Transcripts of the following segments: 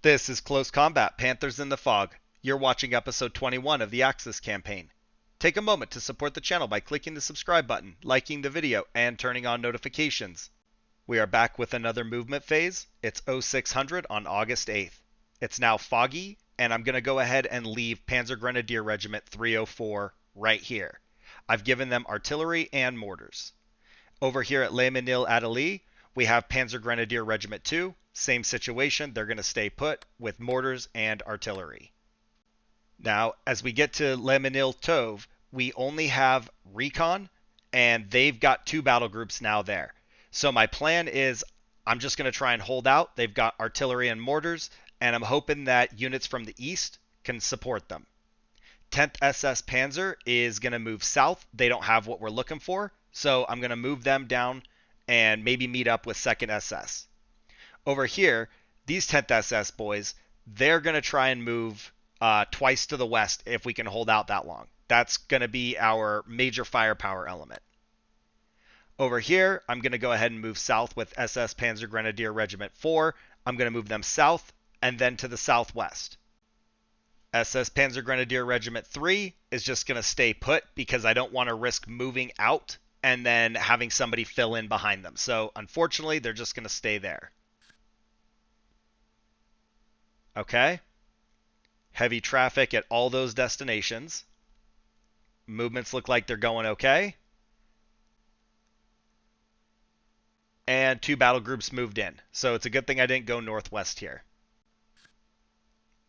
This is Close Combat Panthers in the Fog. You're watching episode 21 of the Axis campaign. Take a moment to support the channel by clicking the subscribe button, liking the video, and turning on notifications. We are back with another movement phase. It's 0600 on August 8th. It's now foggy, and I'm going to go ahead and leave Panzer Grenadier Regiment 304 right here. I've given them artillery and mortars. Over here at Les Menil-Adélie, we have Panzer Grenadier Regiment 2. Same situation. They're going to stay put with mortars and artillery. Now, as we get to Les Menil-Tauve, we only have recon, and they've got two battle groups now there. So my plan is I'm just going to try and hold out. They've got artillery and mortars, and I'm hoping that units from the east can support them. 10th SS Panzer is going to move south. They don't have what we're looking for, so I'm going to move them down and maybe meet up with 2nd SS. Over here, these 10th SS boys, they're going to try and move twice to the west if we can hold out that long. That's going to be our major firepower element. Over here, I'm going to go ahead and move south with SS Panzer Grenadier Regiment 4. I'm going to move them south and then to the southwest. SS Panzer Grenadier Regiment 3 is just going to stay put because I don't want to risk moving out and then having somebody fill in behind them. So unfortunately, they're just going to stay there. Okay. Heavy traffic at all those destinations. Movements look like they're going okay. And two battle groups moved in. So it's a good thing I didn't go northwest here.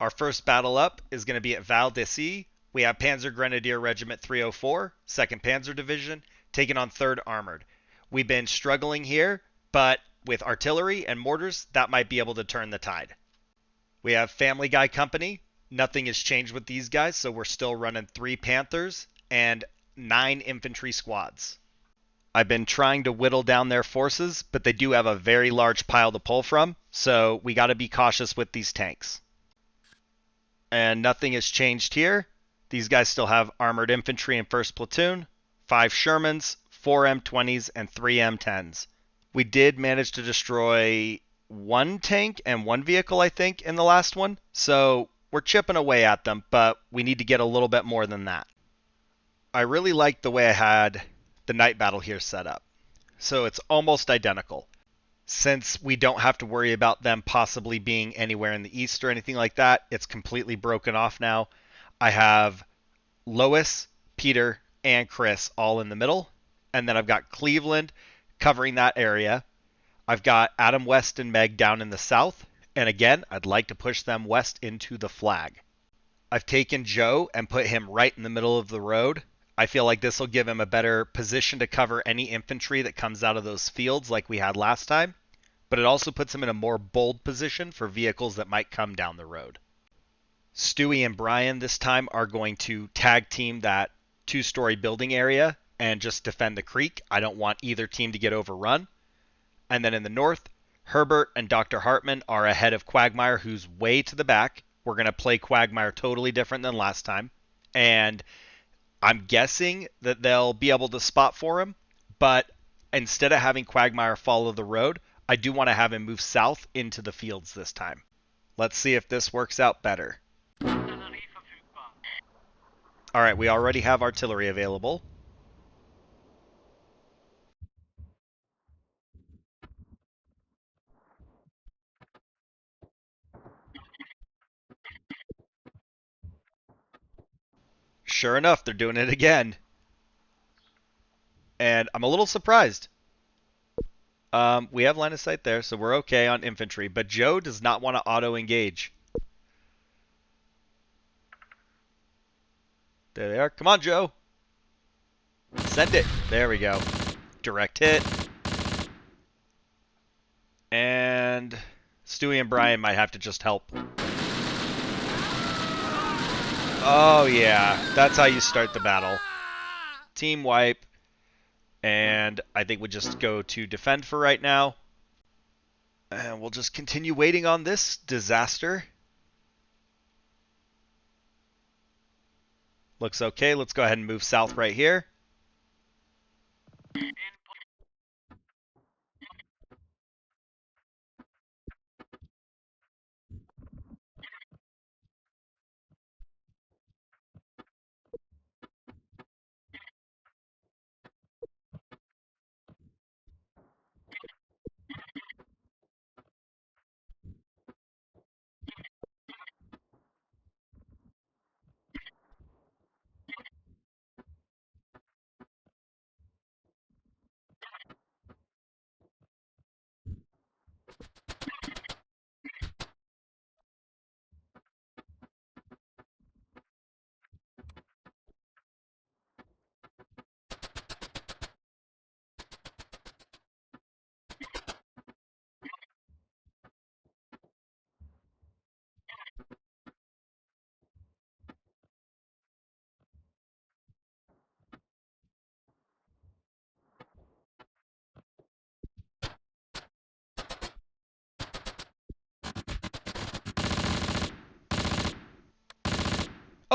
Our first battle up is going to be at Val De See. We have Panzer Grenadier Regiment 304, 2nd Panzer Division, taking on 3rd Armored. We've been struggling here, but with artillery and mortars, that might be able to turn the tide. We have Family Guy Company. Nothing has changed with these guys, so we're still running 3 Panthers and 9 infantry squads. I've been trying to whittle down their forces, but they do have a very large pile to pull from, so we got to be cautious with these tanks. And nothing has changed here. These guys still have armored infantry in 1st platoon, 5 Shermans, 4 M20s, and 3 M10s. We did manage to destroy 1 tank and 1 vehicle, I think, in the last one. So we're chipping away at them, but we need to get a little bit more than that. I really like the way I had the night battle here set up. So it's almost identical. Since we don't have to worry about them possibly being anywhere in the east or anything like that, it's completely broken off now. I have Lois, Peter, and Chris all in the middle. And then I've got Cleveland covering that area. I've got Adam West and Meg down in the south. And again, I'd like to push them west into the flag. I've taken Joe and put him right in the middle of the road. I feel like this will give him a better position to cover any infantry that comes out of those fields like we had last time. But it also puts him in a more bold position for vehicles that might come down the road. Stewie and Brian this time are going to tag team that 2-story building area and just defend the creek. I don't want either team to get overrun. And then in the north, Herbert and Dr. Hartman are ahead of Quagmire, who's way to the back. We're going to play Quagmire totally different than last time. And I'm guessing that they'll be able to spot for him. But instead of having Quagmire follow the road, I do want to have him move south into the fields this time. Let's see if this works out better. Alright, we already have artillery available. Sure enough, they're doing it again. And I'm a little surprised. We have line of sight there, so we're okay on infantry. But Joe does not want to auto-engage. There they are. Come on, Joe. Send it. There we go. Direct hit. And Stewie and Brian might have to just help. Oh, yeah. That's how you start the battle. Team wipe. And I think we just go to defend for right now. And we'll just continue waiting on this disaster. Looks okay. Let's go ahead and move south right here.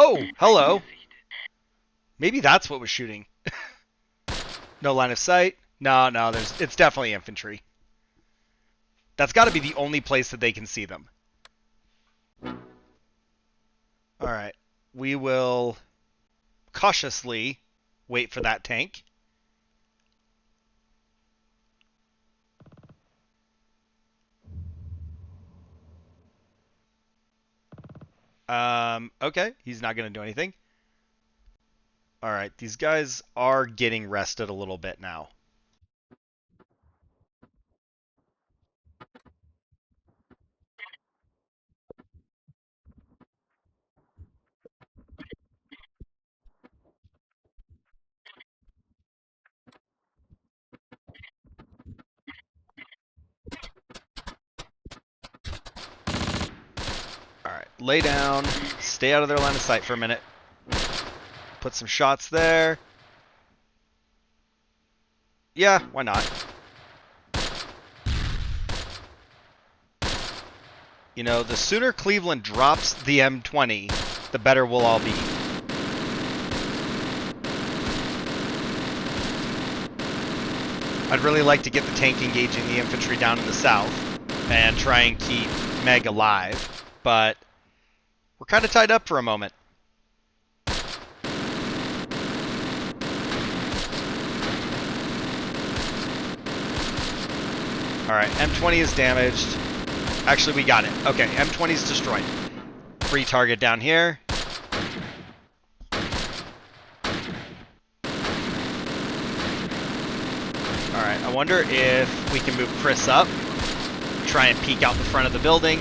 Oh, hello. Maybe that's what was shooting. No line of sight. No, it's definitely infantry. That's got to be the only place that they can see them. All right. We will cautiously wait for that tank. Okay, he's not going to do anything. All right, these guys are getting rested a little bit now. All right, lay down, stay out of their line of sight for a minute. Put some shots there. Yeah, why not? You know, the sooner Cleveland drops the M20, the better we'll all be. I'd really like to get the tank engaging the infantry down in the south and try and keep Meg alive, but we're kind of tied up for a moment. Alright, M20 is damaged. Actually, we got it. Okay, M20 is destroyed. Free target down here. Alright, I wonder if we can move Chris up. Try and peek out the front of the building.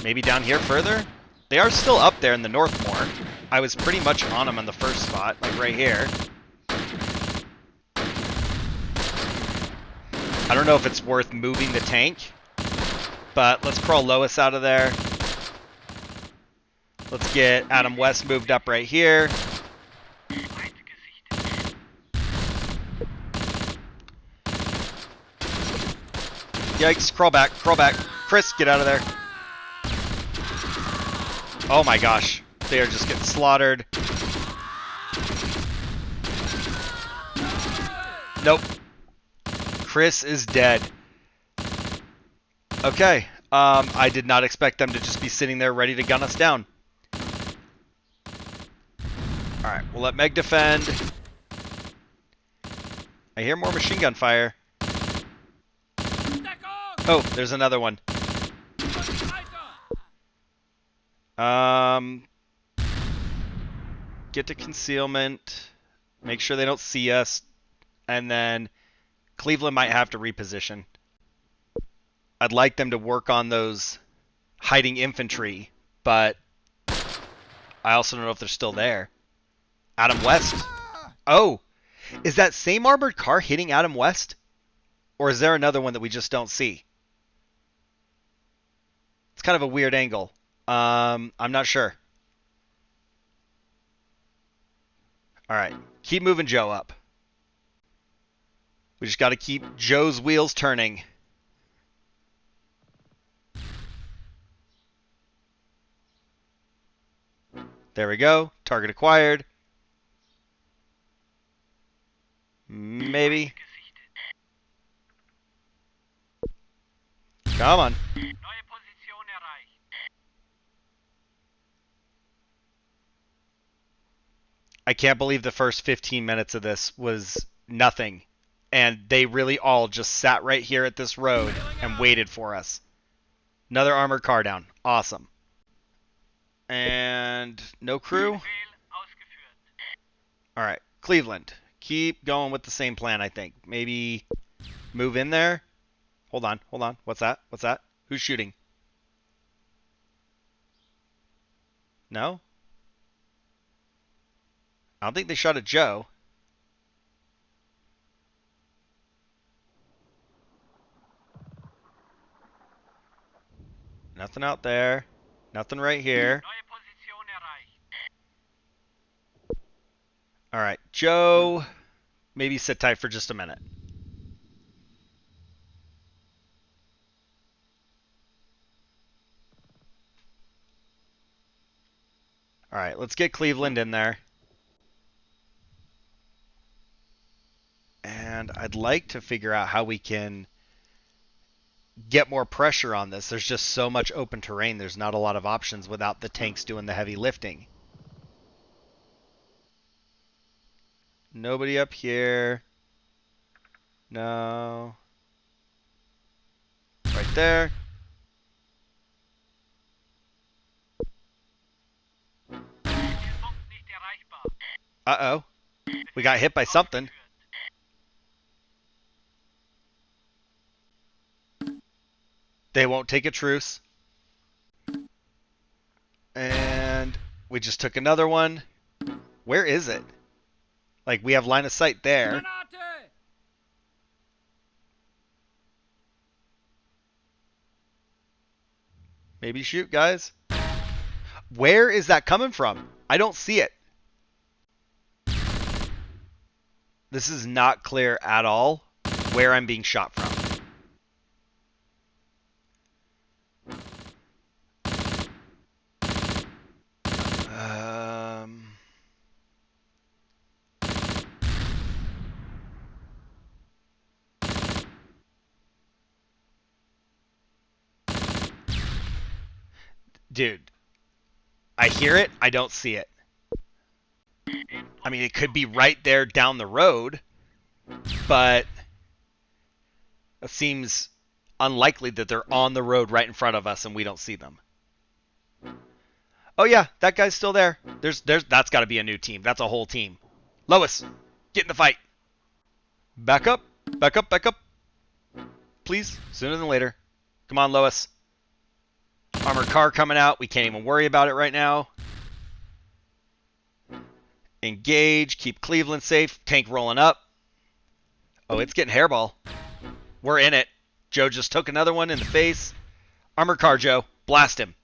Maybe down here further? They are still up there in the north more. I was pretty much on them on the first spot, like right here. I don't know if it's worth moving the tank, but let's crawl Lois out of there. Let's get Adam West moved up right here. Yikes, crawl back, crawl back. Chris, get out of there. Oh my gosh, they are just getting slaughtered. Nope. Chris is dead. Okay, I did not expect them to just be sitting there ready to gun us down. Alright, we'll let Meg defend. I hear more machine gun fire. Oh, there's another one. Get to concealment. Make sure they don't see us. And then Cleveland might have to reposition. I'd like them to work on those hiding infantry, but I also don't know if they're still there. Adam West. Oh, is that same armored car hitting Adam West? Or is there another one that we just don't see? It's kind of a weird angle. I'm not sure. All right, keep moving Joe up. We just got to keep Joe's wheels turning. There we go. Target acquired. Maybe. Come on. I can't believe the first 15 minutes of this was nothing. And they really all just sat right here at this road and waited for us. Another armored car down. Awesome. And no crew? Alright, Cleveland. Keep going with the same plan, I think. Maybe move in there? Hold on. What's that? Who's shooting? No? I don't think they shot at Joe. Nothing out there. Nothing right here. Alright, Joe, maybe sit tight for just a minute. All right, let's get Cleveland in there. And I'd like to figure out how we can get more pressure on this. There's just so much open terrain. There's not a lot of options without the tanks doing the heavy lifting. Nobody up here. No. Right there. Uh-oh. We got hit by something. They won't take a truce. And we just took another one. Where is it? Like, we have line of sight there. Maybe shoot, guys. Where is that coming from? I don't see it. This is not clear at all where I'm being shot from. Dude, I hear it. I don't see it. I mean, it could be right there down the road, but it seems unlikely that they're on the road right in front of us and we don't see them. Oh yeah, that guy's still there. That's got to be a new team. That's a whole team. Lois, get in the fight. Back up. Back up. Back up. Please, sooner than later. Come on, Lois. Armored car coming out. We can't even worry about it right now. Engage. Keep Cleveland safe. Tank rolling up. Oh, it's getting hairball. We're in it. Joe just took another one in the face. Armored car, Joe. Blast him.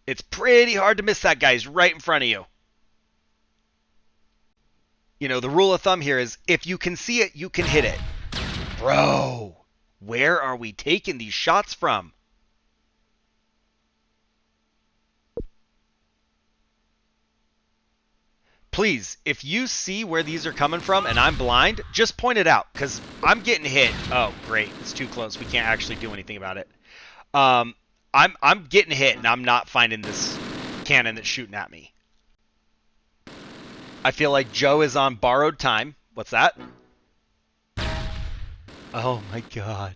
It's pretty hard to miss that guy. He's right in front of you. You know, the rule of thumb here is if you can see it, you can hit it. Bro, where are we taking these shots from? Please, if you see where these are coming from and I'm blind, just point it out, because I'm getting hit. Oh, great. It's too close. We can't actually do anything about it. I'm getting hit, and I'm not finding this cannon that's shooting at me. I feel like Joe is on borrowed time. What's that? Oh, my God.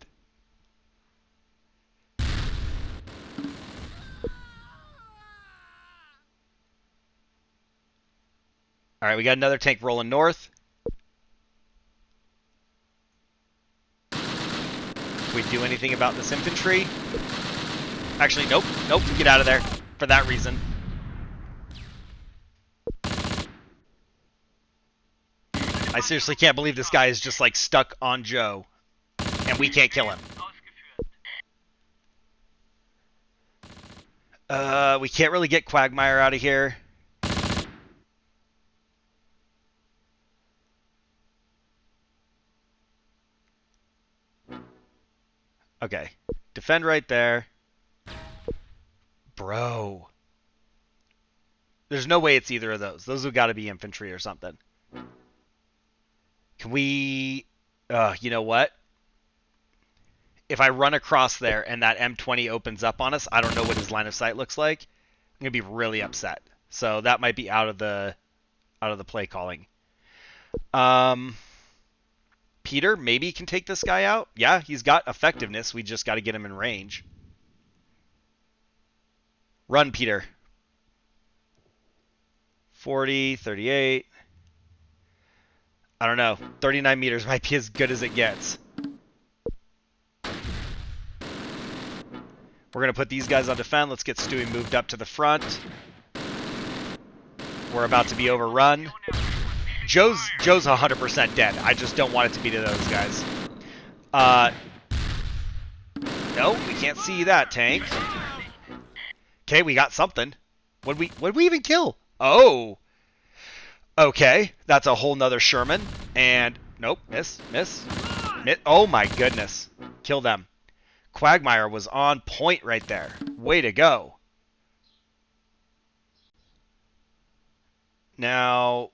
All right, we got another tank rolling north. Can we do anything about this infantry? Actually, nope. Nope, get out of there for that reason. I seriously can't believe this guy is just like stuck on Joe and we can't kill him. We can't really get Quagmire out of here. Okay. Defend right there. Bro. There's no way it's either of those. Those have got to be infantry or something. Can we... you know what? If I run across there and that M20 opens up on us, I don't know what his line of sight looks like. I'm going to be really upset. So that might be out of the play calling. Peter maybe can take this guy out. Yeah, he's got effectiveness. We just got to get him in range. Run, Peter. 40, 38. I don't know. 39 meters might be as good as it gets. We're going to put these guys on defend. Let's get Stewie moved up to the front. We're about to be overrun. Joe's 100% dead. I just don't want it to be to those guys. No, we can't see that tank. Okay, we got something. What'd we even kill? Oh. Okay, that's a whole nother Sherman. And nope, miss. Oh my goodness. Kill them. Quagmire was on point right there. Way to go. Now,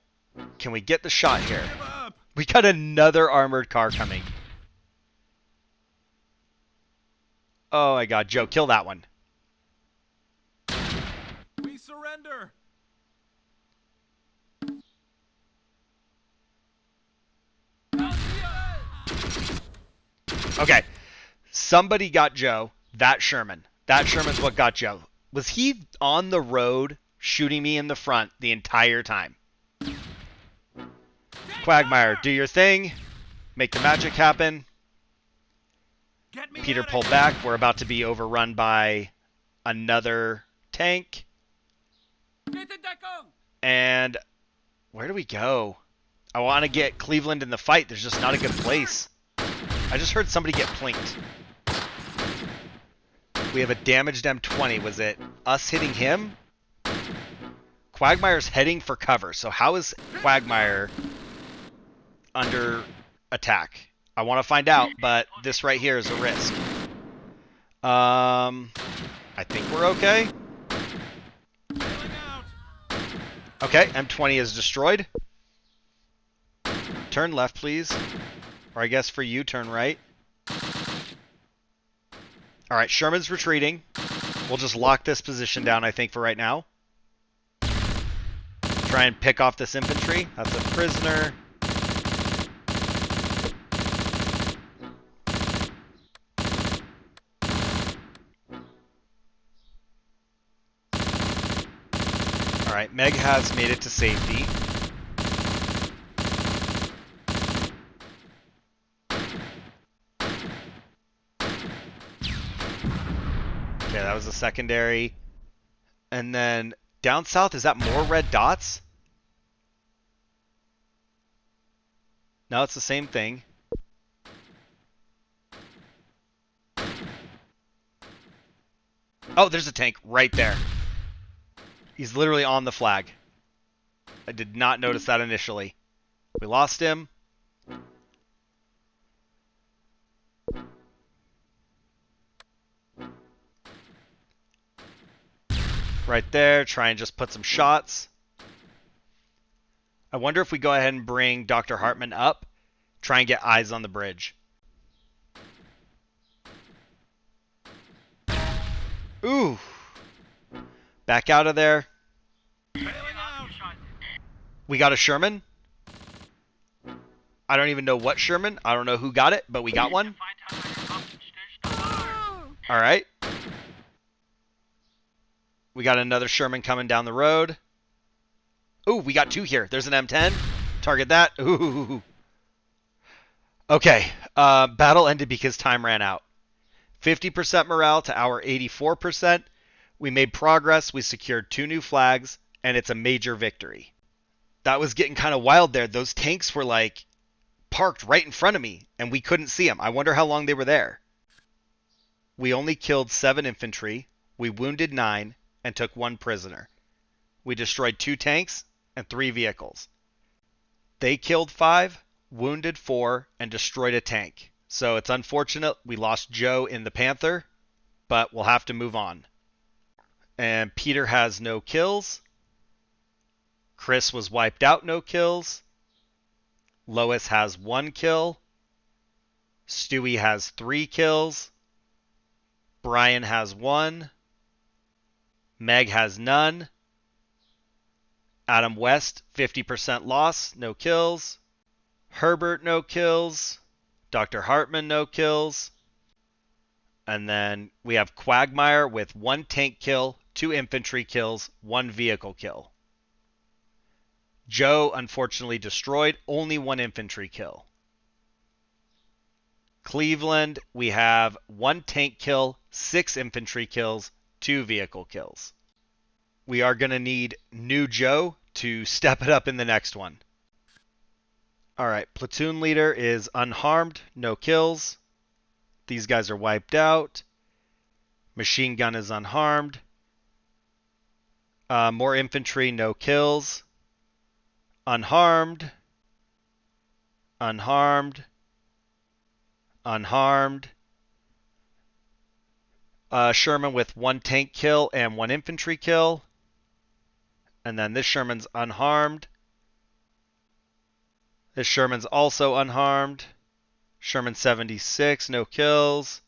can we get the shot here? We got another armored car coming. Oh my god, Joe, kill that one. We surrender. Okay, somebody got Joe. That Sherman. That Sherman's what got Joe. Was he on the road shooting me in the front the entire time? Quagmire, do your thing. Make the magic happen. Peter, pull back. We're about to be overrun by another tank. And where do we go? I want to get Cleveland in the fight. There's just not a good place. I just heard somebody get plinked. We have a damaged M20. Was it us hitting him? Quagmire's heading for cover. So how is Quagmire under attack? I want to find out, but this right here is a risk. I think we're okay. Okay, M20 is destroyed. Turn left, please. Or I guess for you, turn right. Alright, Sherman's retreating. We'll just lock this position down, I think, for right now. Try and pick off this infantry. That's a prisoner. Alright, Meg has made it to safety. Okay, that was a secondary. And then down south, is that more red dots? No, it's the same thing. Oh, there's a tank right there. He's literally on the flag. I did not notice that initially. We lost him. Right there, try and just put some shots. I wonder if we go ahead and bring Dr. Hartman up, try and get eyes on the bridge. Ooh. Back out of there. We got a Sherman. I don't even know what Sherman. I don't know who got it, but we got one. Alright. We got another Sherman coming down the road. Ooh, we got two here. There's an M10. Target that. Ooh. Okay. Battle ended because time ran out. 50% morale to our 84%. We made progress. We secured 2 new flags, and it's a major victory. That was getting kind of wild there. Those tanks were like parked right in front of me, and we couldn't see them. I wonder how long they were there. We only killed 7 infantry. We wounded 9 and took 1 prisoner. We destroyed 2 tanks and 3 vehicles. They killed 5, wounded 4, and destroyed a tank. So it's unfortunate we lost Joe in the Panther, but we'll have to move on. And Peter has no kills. Chris was wiped out, no kills. Lois has 1 kill. Stewie has 3 kills. Brian has 1. Meg has none. Adam West, 50% loss, no kills. Herbert, no kills. Dr. Hartman, no kills. And then we have Quagmire with 1 tank kill, 2 infantry kills, 1 vehicle kill. Joe, unfortunately destroyed, only 1 infantry kill. Cleveland, we have 1 tank kill, 6 infantry kills, 2 vehicle kills. We are going to need new Joe to step it up in the next one. Alright, platoon leader is unharmed, no kills. These guys are wiped out. Machine gun is unharmed. More infantry, no kills. Unharmed. Unharmed. Unharmed. Sherman with 1 tank kill and 1 infantry kill. And then this Sherman's unharmed. This Sherman's also unharmed. Sherman 76, no kills.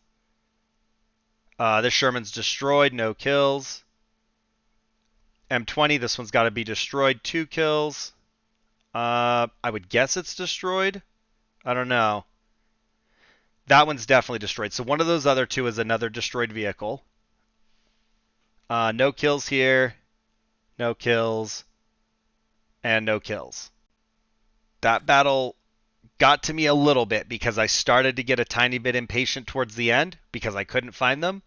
This Sherman's destroyed, no kills. M20, this one's got to be destroyed, 2 kills. I would guess it's destroyed. I don't know. That one's definitely destroyed. So one of those other two is another destroyed vehicle. No kills here. No kills. And no kills. That battle got to me a little bit because I started to get a tiny bit impatient towards the end because I couldn't find them.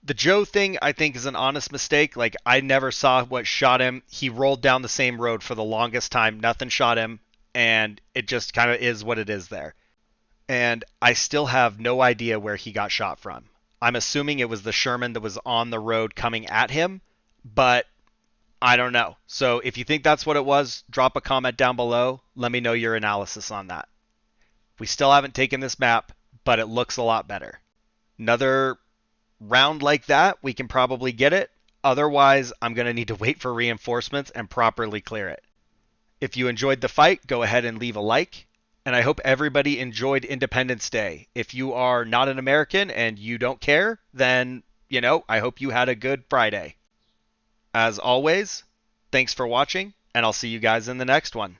The Joe thing, I think, is an honest mistake. Like, I never saw what shot him. He rolled down the same road for the longest time. Nothing shot him. And it just kind of is what it is there. And I still have no idea where he got shot from. I'm assuming it was the Sherman that was on the road coming at him, but I don't know. So if you think that's what it was, drop a comment down below. Let me know your analysis on that. We still haven't taken this map, but it looks a lot better. Another round like that, we can probably get it. Otherwise, I'm going to need to wait for reinforcements and properly clear it. If you enjoyed the fight, go ahead and leave a like. And I hope everybody enjoyed Independence Day. If you are not an American and you don't care, then, I hope you had a good Friday. As always, thanks for watching, and I'll see you guys in the next one.